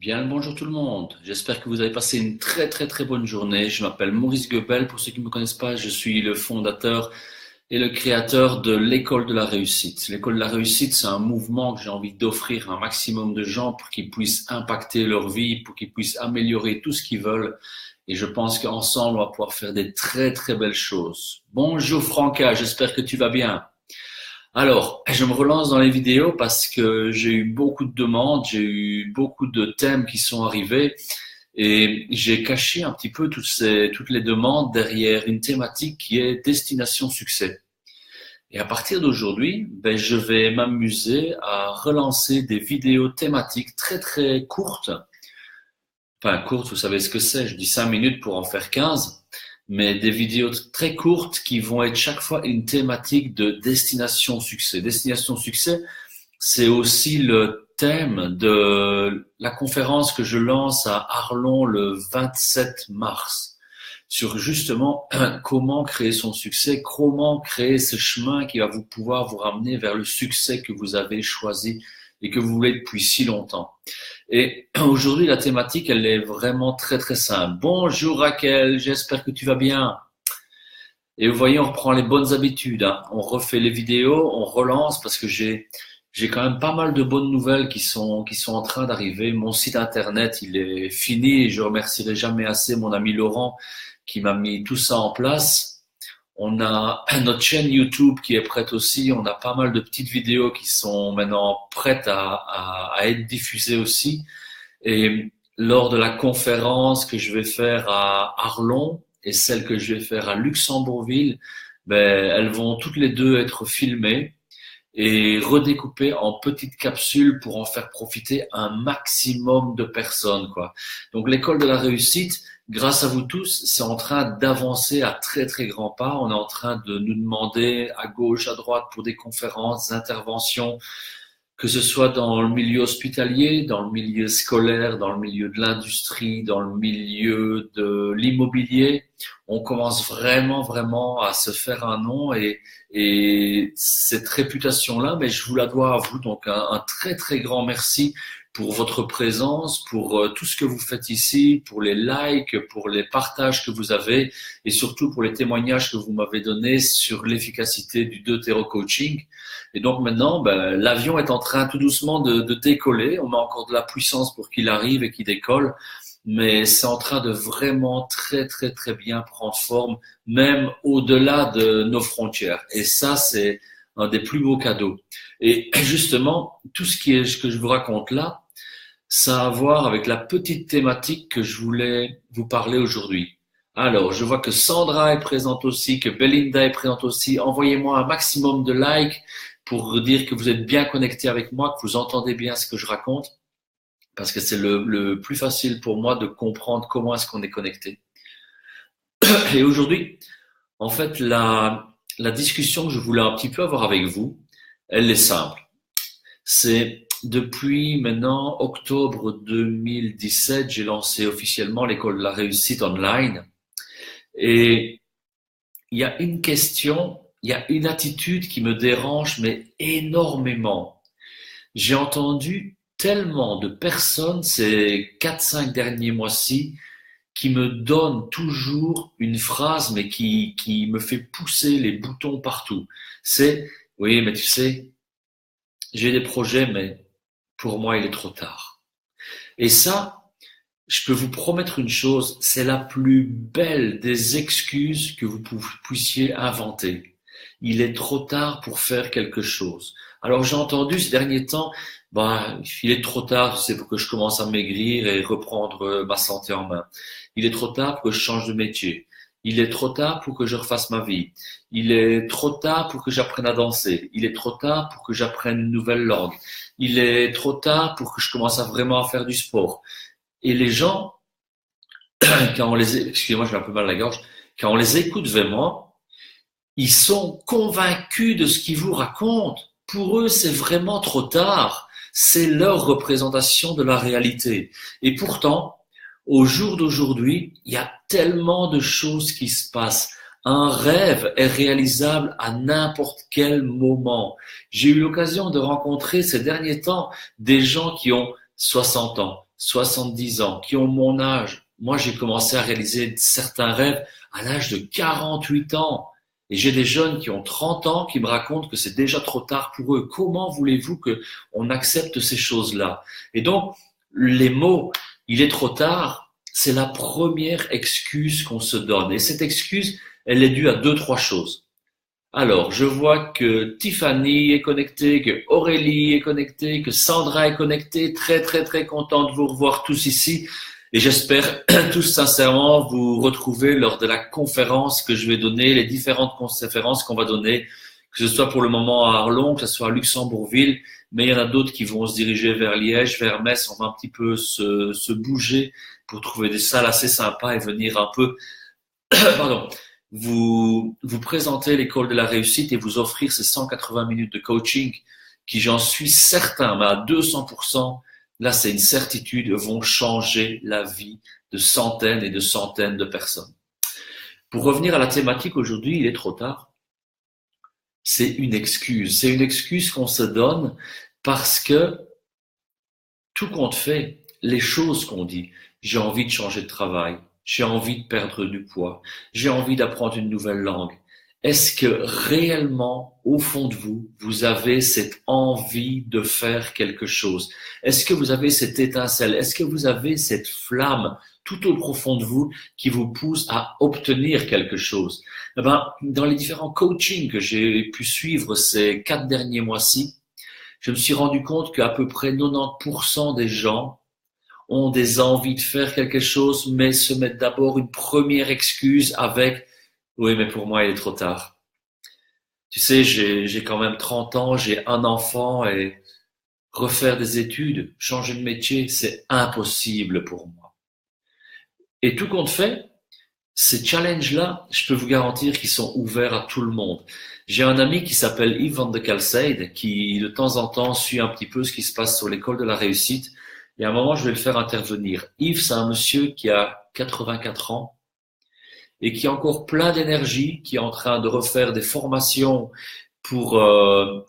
Bien le bonjour tout le monde. J'espère que vous avez passé une très bonne journée. Je m'appelle Maurice Goebel. Pour ceux qui ne me connaissent pas, je suis le fondateur et le créateur de l'École de la réussite. L'École de la réussite, c'est un mouvement que j'ai envie d'offrir à un maximum de gens pour qu'ils puissent impacter leur vie, pour qu'ils puissent améliorer tout ce qu'ils veulent. Et je pense qu'ensemble, on va pouvoir faire des très belles choses. Bonjour Franca, j'espère que tu vas bien. Alors, je me relance dans les vidéos parce que j'ai eu beaucoup de demandes, j'ai eu beaucoup de thèmes qui sont arrivés et j'ai caché un petit peu toutes les demandes derrière une thématique qui est destination succès. Et à partir d'aujourd'hui, je vais m'amuser à relancer des vidéos thématiques très courtes. Enfin, courtes, vous savez ce que c'est, je dis 5 minutes pour en faire 15, mais des vidéos très courtes qui vont être chaque fois une thématique de destination succès. Destination succès, c'est aussi le thème de la conférence que je lance à Arlon le 27 mars sur justement comment créer son succès, comment créer ce chemin qui va vous pouvoir vous ramener vers le succès que vous avez choisi et que vous voulez depuis si longtemps. Et aujourd'hui, la thématique, elle est vraiment très simple. Bonjour Raquel, j'espère que tu vas bien. Et vous voyez, on reprend les bonnes habitudes, hein. On refait les vidéos, on relance parce que j'ai quand même pas mal de bonnes nouvelles qui sont en train d'arriver. Mon site internet, il est fini et je remercierai jamais assez mon ami Laurent qui m'a mis tout ça en place. On a notre chaîne YouTube qui est prête aussi. On a pas mal de petites vidéos qui sont maintenant prêtes à être diffusées aussi. Et lors de la conférence que je vais faire à Arlon et celle que je vais faire à Luxembourgville, elles vont toutes les deux être filmées et redécoupées en petites capsules pour en faire profiter un maximum de personnes, quoi. Donc l'école de la réussite, grâce à vous tous, c'est en train d'avancer à très grands pas. On est en train de nous demander à gauche, à droite pour des conférences, des interventions, que ce soit dans le milieu hospitalier, dans le milieu scolaire, dans le milieu de l'industrie, dans le milieu de l'immobilier. On commence vraiment à se faire un nom et cette réputation-là, mais je vous la dois à vous. Donc un très grand merci pour votre présence, pour tout ce que vous faites ici, pour les likes, pour les partages que vous avez et surtout pour les témoignages que vous m'avez donnés sur l'efficacité du deutéro coaching. Et donc maintenant, l'avion est en train tout doucement de décoller. On a encore de la puissance pour qu'il arrive et qu'il décolle, mais c'est en train de vraiment très bien prendre forme, même au-delà de nos frontières. Et ça, c'est un des plus beaux cadeaux. Et justement, tout ce que je vous raconte là, ça a à voir avec la petite thématique que je voulais vous parler aujourd'hui. Alors, je vois que Sandra est présente aussi, que Belinda est présente aussi. Envoyez-moi un maximum de likes pour dire que vous êtes bien connectés avec moi, que vous entendez bien ce que je raconte, parce que c'est le plus facile pour moi de comprendre comment est-ce qu'on est connecté. Et aujourd'hui, en fait, la discussion que je voulais un petit peu avoir avec vous, elle est simple. C'est depuis maintenant octobre 2017, j'ai lancé officiellement l'école de la réussite online. Et il y a une question, il y a une attitude qui me dérange, mais énormément. J'ai entendu tellement de personnes ces 4-5 derniers mois-ci qui me donnent toujours une phrase, mais qui me fait pousser les boutons partout. C'est, oui, mais tu sais, j'ai des projets, mais pour moi, il est trop tard. Et ça, je peux vous promettre une chose, c'est la plus belle des excuses que vous puissiez inventer. Il est trop tard pour faire quelque chose. Alors j'ai entendu ces derniers temps, il est trop tard, c'est pour que je commence à maigrir et reprendre ma santé en main. Il est trop tard pour que je change de métier. Il est trop tard pour que je refasse ma vie. Il est trop tard pour que j'apprenne à danser. Il est trop tard pour que j'apprenne une nouvelle langue. Il est trop tard pour que je commence vraiment à faire du sport. Et les gens, excusez-moi, j'ai un peu mal à la gorge, quand on les écoute vraiment, ils sont convaincus de ce qu'ils vous racontent. Pour eux, c'est vraiment trop tard. C'est leur représentation de la réalité. Et pourtant, au jour d'aujourd'hui, il y a tellement de choses qui se passent. Un rêve est réalisable à n'importe quel moment. J'ai eu l'occasion de rencontrer ces derniers temps des gens qui ont 60 ans, 70 ans, qui ont mon âge. Moi, j'ai commencé à réaliser certains rêves à l'âge de 48 ans. Et j'ai des jeunes qui ont 30 ans qui me racontent que c'est déjà trop tard pour eux. Comment voulez-vous que on accepte ces choses-là? Et donc, les mots « il est trop tard », c'est la première excuse qu'on se donne. Et cette excuse, elle est due à deux, trois choses. Alors, je vois que Tiffany est connectée, que Aurélie est connectée, que Sandra est connectée. Très, très, très content de vous revoir tous ici. Et j'espère tous sincèrement vous retrouver lors de la conférence que je vais donner, les différentes conférences qu'on va donner, que ce soit pour le moment à Arlon, que ce soit à Luxembourgville, mais il y en a d'autres qui vont se diriger vers Liège, vers Metz. On va un petit peu se bouger pour trouver des salles assez sympas et venir un peu, pardon, vous présenter l'école de la réussite et vous offrir ces 180 minutes de coaching qui, j'en suis certain, mais à 200%, là c'est une certitude, vont changer la vie de centaines et de centaines de personnes. Pour revenir à la thématique aujourd'hui, il est trop tard. C'est une excuse. C'est une excuse qu'on se donne parce que tout compte fait, les choses qu'on dit, j'ai envie de changer de travail, j'ai envie de perdre du poids, j'ai envie d'apprendre une nouvelle langue. Est-ce que réellement, au fond de vous, vous avez cette envie de faire quelque chose? Est-ce que vous avez cette étincelle? Est-ce que vous avez cette flamme tout au profond de vous qui vous pousse à obtenir quelque chose? Eh ben, dans les différents coachings que j'ai pu suivre ces 4 derniers mois-ci, je me suis rendu compte qu'à peu près 90% des gens ont des envies de faire quelque chose, mais se mettent d'abord une première excuse avec « oui, mais pour moi, il est trop tard ». Tu sais, j'ai quand même 30 ans, j'ai un enfant et refaire des études, changer de métier, c'est impossible pour moi. Et tout compte fait, ces challenges-là, je peux vous garantir qu'ils sont ouverts à tout le monde. J'ai un ami qui s'appelle Yves Van de Calsade, qui de temps en temps suit un petit peu ce qui se passe sur l'école de la réussite. Et à un moment, je vais le faire intervenir. Yves, c'est un monsieur qui a 84 ans et qui a encore plein d'énergie, qui est en train de refaire des formations pour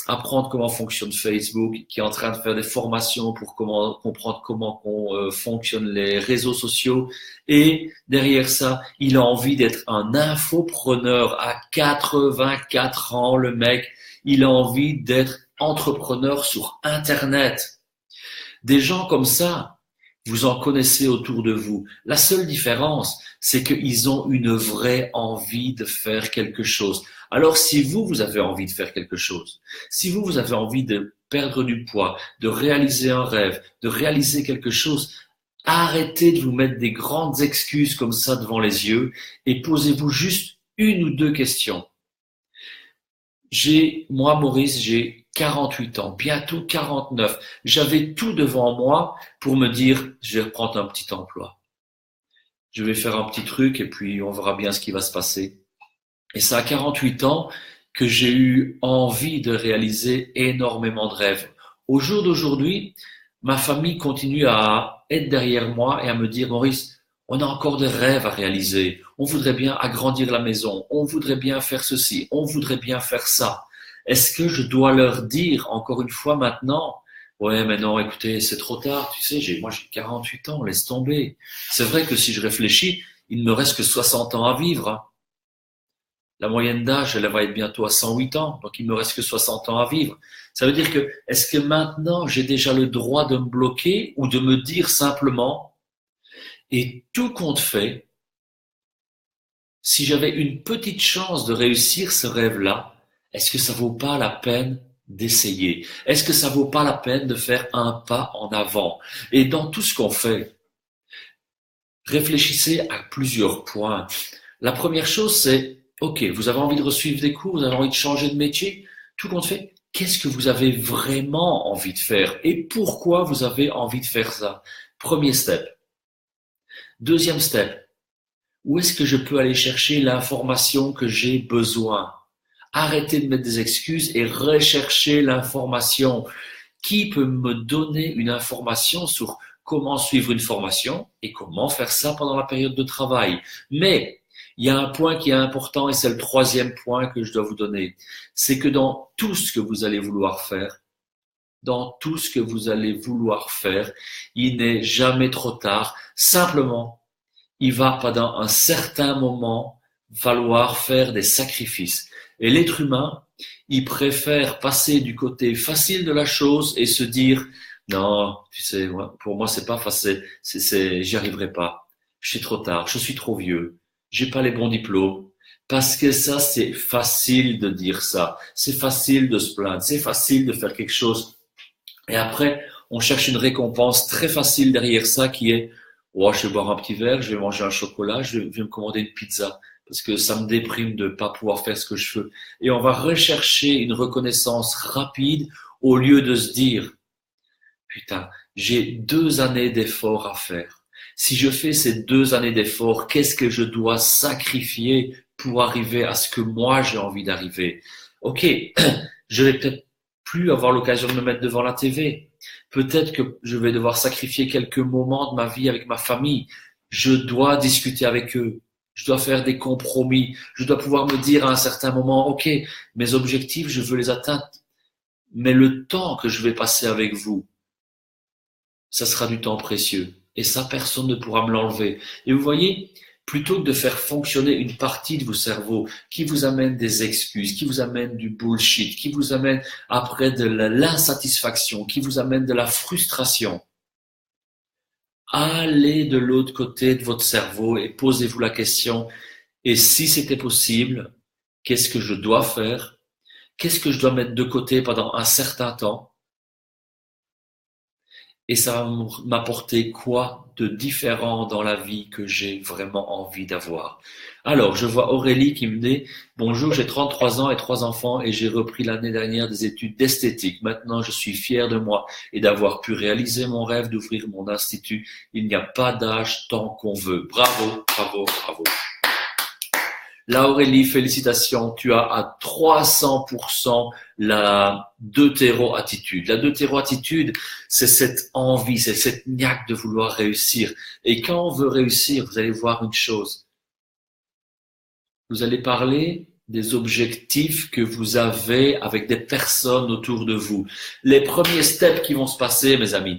apprendre comment fonctionne Facebook, qui est en train de faire des formations pour comprendre comment fonctionnent les réseaux sociaux. Et derrière ça, il a envie d'être un infopreneur à 84 ans, le mec. Il a envie d'être entrepreneur sur Internet. Des gens comme ça, vous en connaissez autour de vous. La seule différence, c'est qu'ils ont une vraie envie de faire quelque chose. Alors si vous avez envie de faire quelque chose, si vous avez envie de perdre du poids, de réaliser un rêve, de réaliser quelque chose, arrêtez de vous mettre des grandes excuses comme ça devant les yeux et posez-vous juste une ou deux questions. Moi, Maurice, j'ai 48 ans, bientôt 49. J'avais tout devant moi pour me dire, je vais reprendre un petit emploi. Je vais faire un petit truc et puis on verra bien ce qui va se passer. Et c'est à 48 ans que j'ai eu envie de réaliser énormément de rêves. Au jour d'aujourd'hui, ma famille continue à être derrière moi et à me dire, Maurice, on a encore des rêves à réaliser. On voudrait bien agrandir la maison. On voudrait bien faire ceci. On voudrait bien faire ça. Est-ce que je dois leur dire encore une fois maintenant? Ouais, mais non, écoutez, c'est trop tard. Tu sais, moi j'ai 48 ans, laisse tomber. C'est vrai que si je réfléchis, il ne me reste que 60 ans à vivre, hein. La moyenne d'âge, elle va être bientôt à 108 ans, donc il me reste que 60 ans à vivre. Ça veut dire que, est-ce que maintenant j'ai déjà le droit de me bloquer ou de me dire simplement, et tout compte fait, si j'avais une petite chance de réussir ce rêve-là, est-ce que ça vaut pas la peine d'essayer? Est-ce que ça vaut pas la peine de faire un pas en avant? Et dans tout ce qu'on fait, réfléchissez à plusieurs points. La première chose, c'est, ok, vous avez envie de suivre des cours, vous avez envie de changer de métier, tout compte fait, qu'est-ce que vous avez vraiment envie de faire et pourquoi vous avez envie de faire ça? Premier step. Deuxième step, où est-ce que je peux aller chercher l'information que j'ai besoin? Arrêtez de mettre des excuses et rechercher l'information. Qui peut me donner une information sur comment suivre une formation et comment faire ça pendant la période de travail? Mais il y a un point qui est important et c'est le troisième point que je dois vous donner. C'est que dans tout ce que vous allez vouloir faire, dans tout ce que vous allez vouloir faire. Il n'est jamais trop tard. Simplement, il va pendant un certain moment falloir faire des sacrifices. Et l'être humain, il préfère passer du côté facile de la chose et se dire non, tu sais, pour moi c'est pas facile, j'y arriverai pas. Je suis trop tard, je suis trop vieux, j'ai pas les bons diplômes. Parce que ça, c'est facile de dire ça, c'est facile de se plaindre, c'est facile de faire quelque chose. Et après, on cherche une récompense très facile derrière ça qui est oh, je vais boire un petit verre, je vais manger un chocolat, je vais me commander une pizza parce que ça me déprime de pas pouvoir faire ce que je veux. Et on va rechercher une reconnaissance rapide au lieu de se dire putain, j'ai 2 années d'efforts à faire. Si je fais ces 2 années d'efforts, qu'est-ce que je dois sacrifier pour arriver à ce que moi j'ai envie d'arriver? Ok, je vais peut-être plus avoir l'occasion de me mettre devant la TV. Peut-être que je vais devoir sacrifier quelques moments de ma vie avec ma famille. Je dois discuter avec eux. Je dois faire des compromis. Je dois pouvoir me dire à un certain moment, ok, mes objectifs, je veux les atteindre. Mais le temps que je vais passer avec vous, ça sera du temps précieux. Et ça, personne ne pourra me l'enlever. Et vous voyez, plutôt que de faire fonctionner une partie de vos cerveaux qui vous amène des excuses, qui vous amène du bullshit, qui vous amène après de l'insatisfaction, qui vous amène de la frustration, allez de l'autre côté de votre cerveau et posez-vous la question, et si c'était possible, qu'est-ce que je dois faire? Qu'est-ce que je dois mettre de côté pendant un certain temps? Et ça va m'apporter quoi de différent dans la vie que j'ai vraiment envie d'avoir. Alors, je vois Aurélie qui me dit « Bonjour, j'ai 33 ans et 3 enfants et j'ai repris l'année dernière des études d'esthétique. Maintenant, je suis fière de moi et d'avoir pu réaliser mon rêve d'ouvrir mon institut. Il n'y a pas d'âge tant qu'on veut. » Bravo, bravo, bravo. Là, Aurélie, félicitations, tu as à 300% la deutéro-attitude. La deutéro-attitude, c'est cette envie, c'est cette niaque de vouloir réussir. Et quand on veut réussir, vous allez voir une chose. Vous allez parler des objectifs que vous avez avec des personnes autour de vous. Les premiers steps qui vont se passer, mes amis,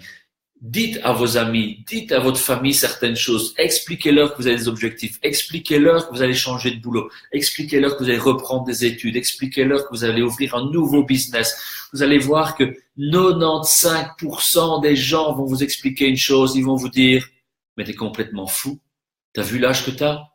dites à vos amis, dites à votre famille certaines choses, expliquez-leur que vous avez des objectifs, expliquez-leur que vous allez changer de boulot, expliquez-leur que vous allez reprendre des études, expliquez-leur que vous allez ouvrir un nouveau business. Vous allez voir que 95% des gens vont vous expliquer une chose, ils vont vous dire « Mais t'es complètement fou, t'as vu l'âge que t'as ?»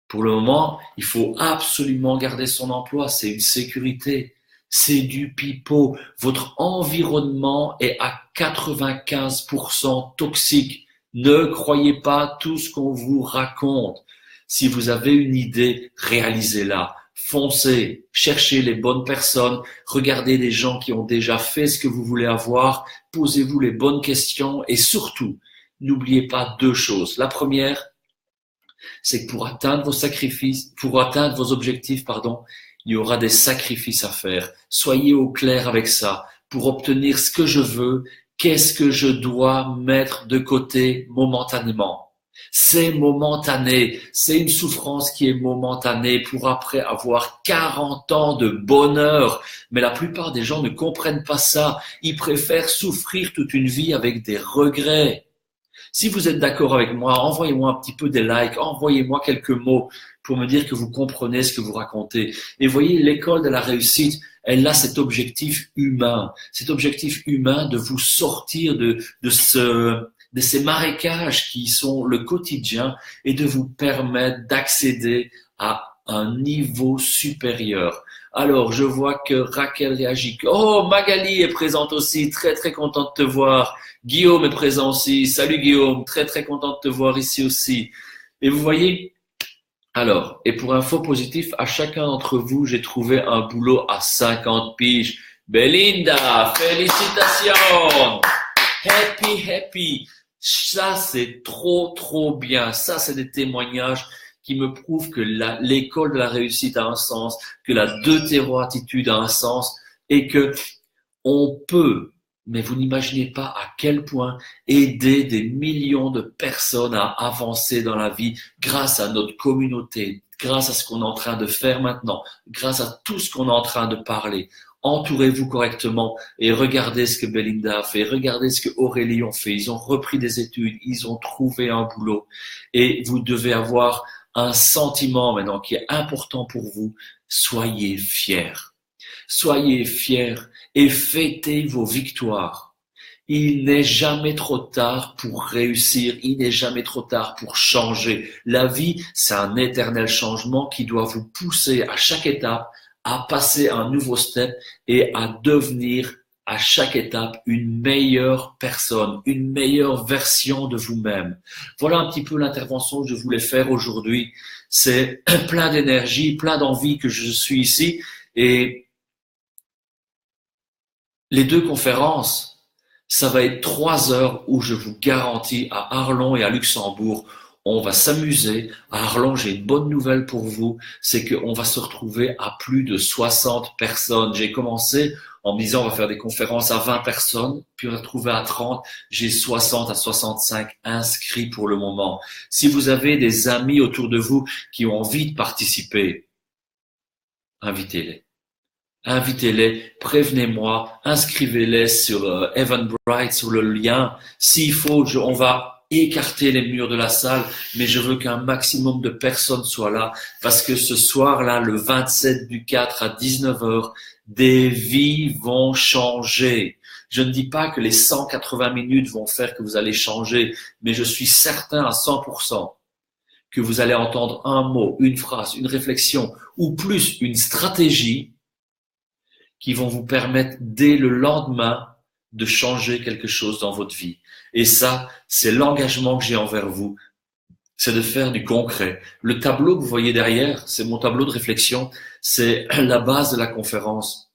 Pour le moment, il faut absolument garder son emploi, c'est une sécurité. C'est du pipeau. Votre environnement est à 95% toxique. Ne croyez pas tout ce qu'on vous raconte. Si vous avez une idée, réalisez-la. Foncez, cherchez les bonnes personnes, regardez des gens qui ont déjà fait ce que vous voulez avoir, posez-vous les bonnes questions et surtout, n'oubliez pas 2 choses. La première, c'est que pour atteindre vos objectifs, il y aura des sacrifices à faire. Soyez au clair avec ça. Pour obtenir ce que je veux, qu'est-ce que je dois mettre de côté momentanément? C'est momentané. C'est une souffrance qui est momentanée pour après avoir 40 ans de bonheur. Mais la plupart des gens ne comprennent pas ça. Ils préfèrent souffrir toute une vie avec des regrets. Si vous êtes d'accord avec moi, envoyez-moi un petit peu des likes, envoyez-moi quelques mots pour me dire que vous comprenez ce que vous racontez. Et voyez, l'école de la réussite, elle a cet objectif humain de vous sortir de ces marécages qui sont le quotidien et de vous permettre d'accéder à un niveau supérieur. Alors, je vois que Raquel réagit. Oh, Magali est présente aussi, très très contente de te voir. Guillaume est présent aussi. Salut Guillaume, très très content de te voir ici aussi. Et vous voyez, alors, et pour info positif, à chacun d'entre vous, j'ai trouvé un boulot à 50 piges. Belinda, félicitations! Happy, happy. Ça, c'est trop, trop bien. Ça, c'est des témoignages qui me prouvent que l'école de la réussite a un sens, que la deutéro-attitude a un sens et que on peut, mais vous n'imaginez pas à quel point aider des millions de personnes à avancer dans la vie grâce à notre communauté, grâce à ce qu'on est en train de faire maintenant, grâce à tout ce qu'on est en train de parler. Entourez-vous correctement et regardez ce que Belinda a fait, regardez ce que Aurélie ont fait. Ils ont repris des études, ils ont trouvé un boulot et vous devez avoir un sentiment maintenant qui est important pour vous. Soyez fiers. Soyez fiers et fêtez vos victoires. Il n'est jamais trop tard pour réussir, il n'est jamais trop tard pour changer. La vie, c'est un éternel changement qui doit vous pousser à chaque étape à passer un nouveau step et à devenir à chaque étape une meilleure personne, une meilleure version de vous-même. Voilà un petit peu l'intervention que je voulais faire aujourd'hui. C'est plein d'énergie, plein d'envie que je suis ici et les deux conférences, ça va être 3 heures où je vous garantis à Arlon et à Luxembourg, on va s'amuser. À Arlon, j'ai une bonne nouvelle pour vous, c'est qu'on va se retrouver à plus de 60 personnes. J'ai commencé en me disant on va faire des conférences à 20 personnes, puis on va retrouver à 30. J'ai 60 à 65 inscrits pour le moment. Si vous avez des amis autour de vous qui ont envie de participer, invitez-les. Invitez-les, prévenez-moi, inscrivez-les sur Eventbrite, sur le lien. S'il faut, on va écarter les murs de la salle, mais je veux qu'un maximum de personnes soient là, parce que ce soir-là, le 27/4 à 19 heures, des vies vont changer. Je ne dis pas que les 180 minutes vont faire que vous allez changer, mais je suis certain à 100% que vous allez entendre un mot, une phrase, une réflexion, ou plus une stratégie qui vont vous permettre dès le lendemain de changer quelque chose dans votre vie. Et ça, c'est l'engagement que j'ai envers vous, c'est de faire du concret. Le tableau que vous voyez derrière, c'est mon tableau de réflexion, c'est la base de la conférence.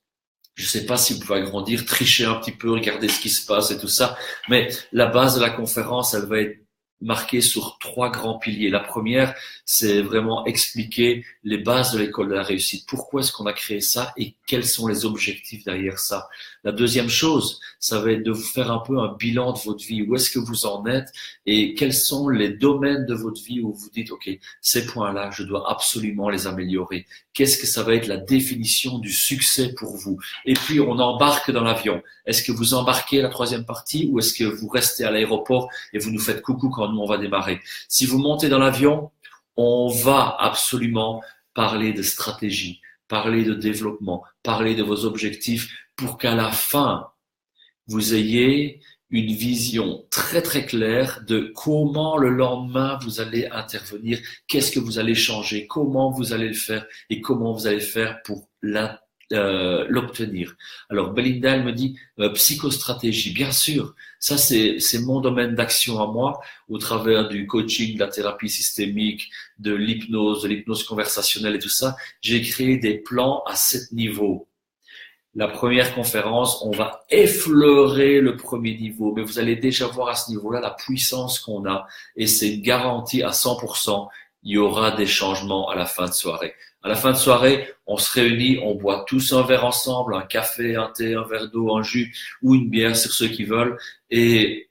Je ne sais pas si vous pouvez agrandir, tricher un petit peu, regarder ce qui se passe et tout ça, mais la base de la conférence, elle va être marquée sur 3 grands piliers. La première, c'est vraiment expliquer les bases de l'école de la réussite. Pourquoi est-ce qu'on a créé ça et quels sont les objectifs derrière ça? La deuxième chose, ça va être de vous faire un peu un bilan de votre vie. Où est-ce que vous en êtes et quels sont les domaines de votre vie où vous dites, OK, ces points-là, je dois absolument les améliorer. Qu'est-ce que ça va être la définition du succès pour vous? Et puis, on embarque dans l'avion. Est-ce que vous embarquez la 3e partie ou est-ce que vous restez à l'aéroport et vous nous faites coucou quand nous on va démarrer? Si vous montez dans l'avion, on va absolument parler de stratégie, parler de développement, parler de vos objectifs pour qu'à la fin, vous ayez une vision très très claire de comment le lendemain vous allez intervenir, qu'est-ce que vous allez changer, comment vous allez le faire et comment vous allez faire pour l'obtenir. Alors Belinda, elle me dit psychostratégie, bien sûr, ça c'est mon domaine d'action à moi, au travers du coaching, de la thérapie systémique, de l'hypnose conversationnelle et tout ça, j'ai créé des plans à 7 niveaux. La première conférence, on va effleurer le premier niveau, mais vous allez déjà voir à ce niveau-là la puissance qu'on a et c'est une garantie à 100%, il y aura des changements à la fin de soirée. À la fin de soirée, on se réunit, on boit tous un verre ensemble, un café, un thé, un verre d'eau, un jus ou une bière sur ceux qui veulent et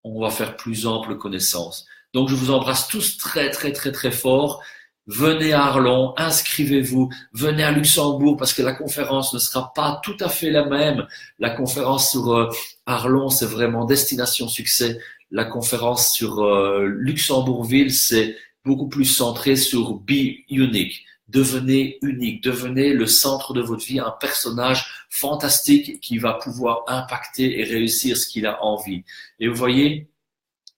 on va faire plus ample connaissance. Donc je vous embrasse tous très très très très fort. Venez à Arlon, inscrivez-vous, venez à Luxembourg parce que la conférence ne sera pas tout à fait la même. La conférence sur Arlon, c'est vraiment destination succès. La conférence sur Luxembourgville, c'est beaucoup plus centré sur Be Unique. Devenez unique, devenez le centre de votre vie, un personnage fantastique qui va pouvoir impacter et réussir ce qu'il a envie. Et vous voyez,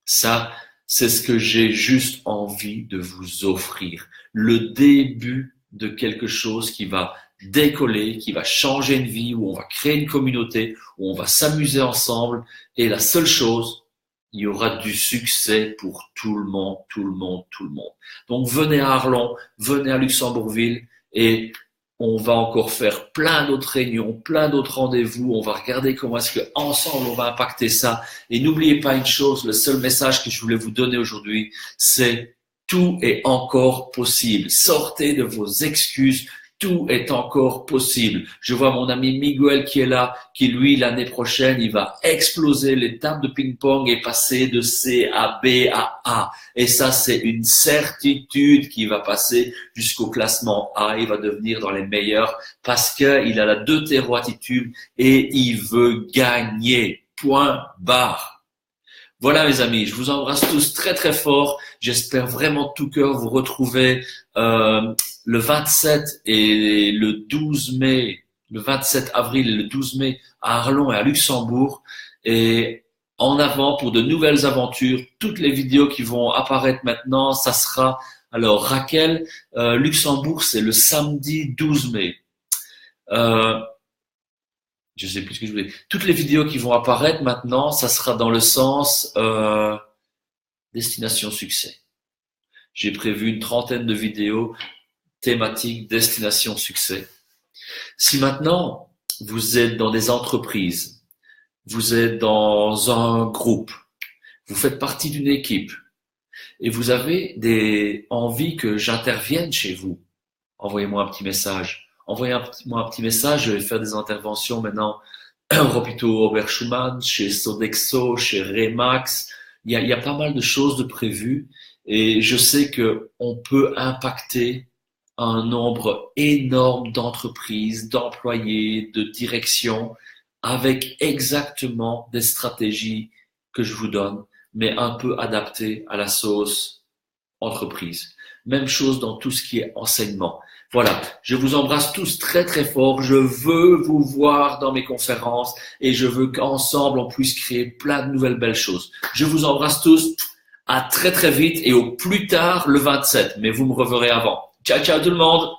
ça, c'est ce que j'ai juste envie de vous offrir. Le début de quelque chose qui va décoller, qui va changer une vie, où on va créer une communauté, où on va s'amuser ensemble. Et la seule chose, il y aura du succès pour tout le monde, tout le monde, tout le monde. Donc venez à Arlon, venez à Luxembourgville et on va encore faire plein d'autres réunions, plein d'autres rendez-vous. On va regarder comment est-ce que ensemble on va impacter ça. Et n'oubliez pas une chose, le seul message que je voulais vous donner aujourd'hui, c'est tout est encore possible. Sortez de vos excuses tout est encore possible. Je vois mon ami Miguel qui est là, qui lui, l'année prochaine, il va exploser les tables de ping-pong et passer de C à B à A. Et ça, c'est une certitude qu'il va passer jusqu'au classement A. Il va devenir dans les meilleurs parce qu'il a la deutéro-attitude et il veut gagner. Point barre. Voilà mes amis, je vous embrasse tous très très fort. J'espère vraiment de tout cœur vous retrouver le 27 et le 12 mai, le 27 avril et le 12 mai à Arlon et à Luxembourg. Et en avant pour de nouvelles aventures. Toutes les vidéos qui vont apparaître maintenant, ça sera, alors Raquel, Luxembourg, c'est le samedi 12 mai. Je sais plus ce que je voulais. Toutes les vidéos qui vont apparaître maintenant, ça sera dans le sens destination succès. J'ai prévu une trentaine de vidéos thématiques destination succès. Si maintenant vous êtes dans des entreprises, vous êtes dans un groupe, vous faites partie d'une équipe et vous avez des envies que j'intervienne chez vous, envoyez-moi un petit message. Envoyez-moi un petit message, je vais faire des interventions maintenant au hôpital Robert Schumann, chez Sodexo, chez Remax. Il y a pas mal de choses de prévues et je sais que on peut impacter un nombre énorme d'entreprises, d'employés, de directions avec exactement des stratégies que je vous donne, mais un peu adaptées à la sauce entreprise. Même chose dans tout ce qui est enseignement. Voilà, je vous embrasse tous très très fort. Je veux vous voir dans mes conférences et je veux qu'ensemble on puisse créer plein de nouvelles belles choses. Je vous embrasse tous. À très très vite et au plus tard le 27. Mais vous me reverrez avant. Ciao ciao tout le monde.